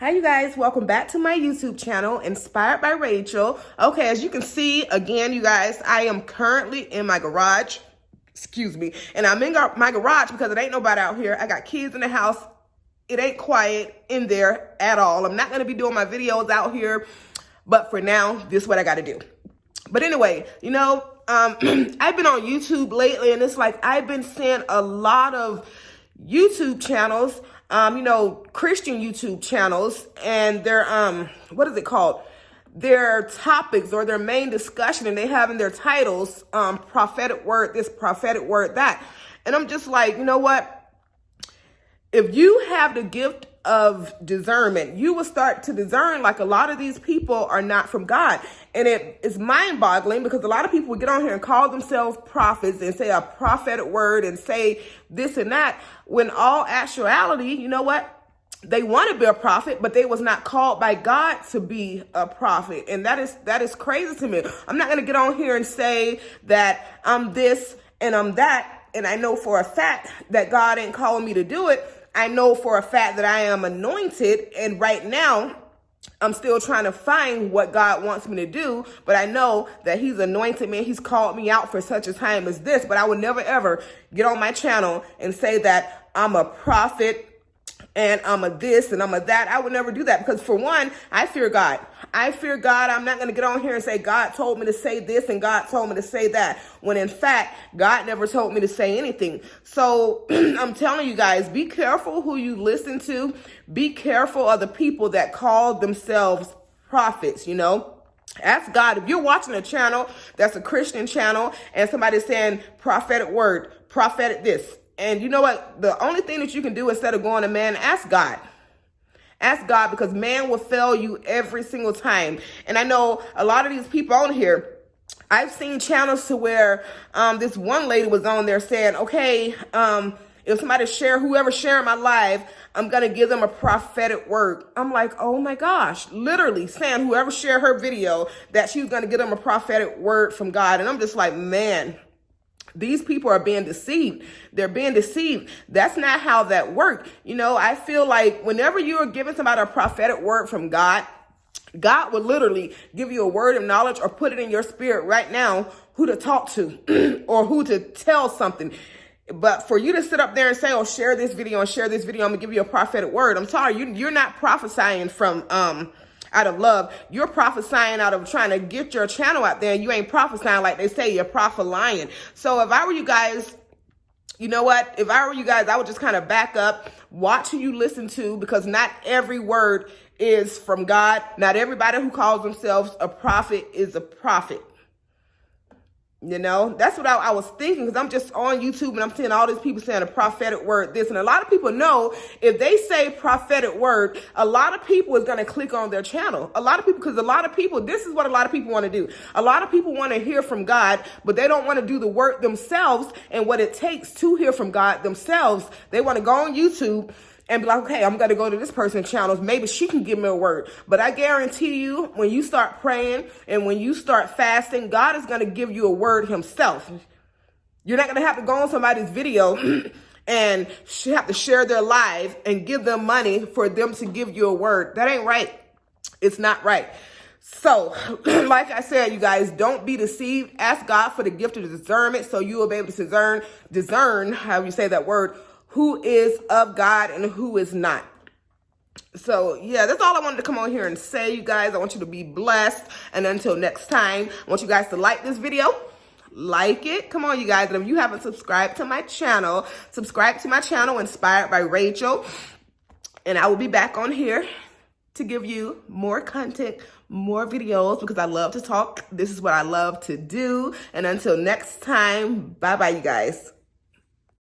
Hi you guys, welcome back to my YouTube channel, Inspired by Rachel. Okay, as you can see, again, you guys, I am currently in my garage, and I'm in my garage because it ain't nobody out here. I got kids in the house. It ain't quiet in there at all. I'm not gonna be doing my videos out here, but for now, this is what I gotta do. But anyway, I've been on YouTube lately, and it's like I've been seeing a lot of YouTube channels, Christian YouTube channels, and their, what is it called? Their topics or their main discussion, and they have in their titles, prophetic word this, prophetic word that. And I'm just like, you know what? If you have the gift of discernment, you will start to discern like a lot of these people are not from God. And it is mind-boggling because a lot of people would get on here and call themselves prophets and say a prophetic word and say this and that, when all actuality, you know what? They want to be a prophet, but they was not called by God to be a prophet. And that is crazy to me. I'm not going to get on here and say that I'm this and I'm that, and I know for a fact that God ain't calling me to do it. I know for a fact that I am anointed, and right now I'm still trying to find what God wants me to do, but I know that he's anointed me. He's called me out for such a time as this, but I would never ever get on my channel and say that I'm a prophet and I'm a this and I'm a that. I would never do that because, for one, I fear God. I fear God. I'm not going to get on here and say God told me to say this and God told me to say that, when in fact, God never told me to say anything. So I'm telling you guys, be careful who you listen to. Be careful of the people that call themselves prophets, Ask God. If you're watching a channel that's a Christian channel and somebody's saying prophetic word, prophetic this, and you know what? The only thing that you can do instead of going to man, ask God. Ask God, because man will fail you every single time. And I know a lot of these people on here, I've seen channels to where this one lady was on there saying, okay, if somebody whoever sharing my live, I'm going to give them a prophetic word. I'm like, oh my gosh, literally saying whoever shared her video that she was going to give them a prophetic word from God. And I'm just like, man, these people are being deceived. They're being deceived. That's not how that works. I feel like whenever you are giving somebody a prophetic word from God, God will literally give you a word of knowledge or put it in your spirit right now who to talk to or who to tell something. But for you to sit up there and say, oh, share this video and share this video, I'm gonna give you a prophetic word. I'm sorry, you're not prophesying from out of love. You're prophesying out of trying to get your channel out there, and you ain't prophesying like they say. You're prophet lying. So if I were you guys, you know what? If I were you guys, I would just kind of back up, watch who you listen to, because not every word is from God. Not everybody who calls themselves a prophet is a prophet. That's what I was thinking, because I'm just on YouTube and I'm seeing all these people saying a prophetic word this. And a lot of people know if they say prophetic word, a lot of people is going to click on their channel. Because a lot of people, this is what a lot of people want to do. A lot of people want to hear from God, but they don't want to do the work themselves and what it takes to hear from God themselves. They want to go on YouTube and be like, okay, I'm going to go to this person's channel. Maybe she can give me a word. But I guarantee you, when you start praying and when you start fasting, God is going to give you a word himself. You're not going to have to go on somebody's video and have to share their live and give them money for them to give you a word. That ain't right. It's not right. So, like I said, you guys, don't be deceived. Ask God for the gift of discernment so you will be able to discern, how you say that word, who is of God and who is not. So, yeah, that's all I wanted to come on here and say, you guys. I want you to be blessed. And until next time, I want you guys to like this video. Like it. Come on, you guys. And if you haven't subscribed to my channel, subscribe to my channel, Inspired by Rachel. And I will be back on here to give you more content, more videos, because I love to talk. This is what I love to do. And until next time, bye-bye, you guys.